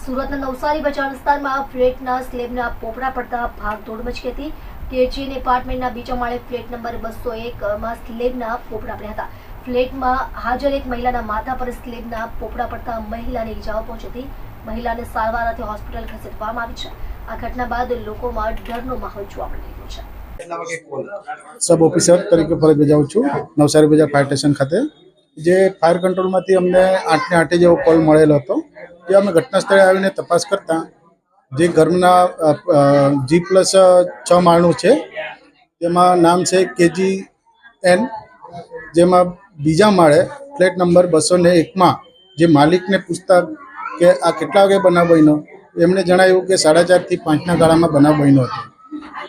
સુરતના નવસારી બજાર વિસ્તારમાં ફ્લેટના સ્લેબના પોપડા પડતા ભાગદોડ મચી હતી। કેજીએન એપાર્ટમેન્ટના બીજા માળે ફ્લેટ નંબર 201માં સ્લેબના પોપડા પડ્યા હતા। ફ્લેટમાં હાજર એક મહિલાના માથા પર સ્લેબના પોપડા પડતા મહિલાને ઈજાઓ પહોંચી હતી। મહિલાને સારવાર અર્થે હોસ્પિટલ ખસેડવામાં આવી છે। આ ઘટના બાદ લોકોમાં ડરનો માહોલ જોવા મળી રહ્યો છે। सब ऑफिसर तरीके फरज बजाऊँ छूँ नवसारी बजार फायर स्टेशन खाते जे फायर कंट्रोल में अमने 8 ने 8 जेवो कॉल मळेलो हतो। जे अमे घटना स्थळे आवीने तपास करता जे घरना G+6 माळनुं छे तेमां नाम छे KGN, जेमां बीजा माळे फ्लेट नंबर 201 में जे मालिकने पूछता कि आ केटला वागे बनाव बन्यो, एमणे जणाव्युं कि 4:30 થી 5 ना गाळामां बनाव बन्यो हतो।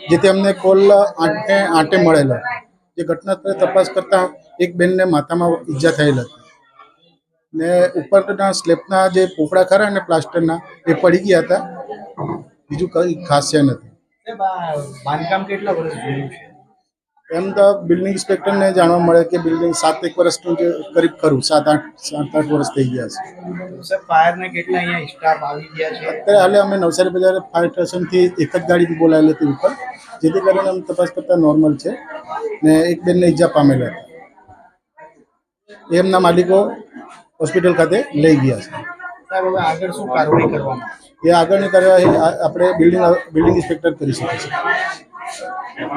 जेथी अमने कॉल 8 ने 8 मळेलो। जे घटना स्थळे तपास करता एक बेन ने माथामां ईजा थयेल हती ने उपરના સ્લેબના જે પોપડા ખરા ને પ્લાસ્ટરના એ પડી ગયા હતા। બીજું કઈ ખાસ છે નથી। બાંધકામ કેટલા વર્ષ જૂનું છે? એમ તો બિલ્ડિંગ ઇન્સ્પેક્ટરને જાણવા મળે કે બિલ્ડિંગ 7-1 વર્ષનું જે કરીબ ખરું 7-8 વર્ષ થઈ ગયા છે। સર ફાયરના કેટલા અહીંયા સ્ટાફ આવી ગયા છે? અત્યારે હાલે અમે નવસારી બજાર ફાયર સ્ટેશનથી એક જ ગાડી બોલાવેલી હતી ઉપર, જેથી કરીને અમે તપાસ કરતા નોર્મલ છે ને એક બેનને ઈજા પામેલા હતા। એમના માલિકો હોસ્પિટલ ખાતે લઈ ગયા છે। સાહેબ હવે આગળ શું કાર્યવાહી કરવાની? એ આગળની કાર્યવાહી આપણે બિલ્ડિંગ ઇન્સ્પેક્ટર કરી શકે છે।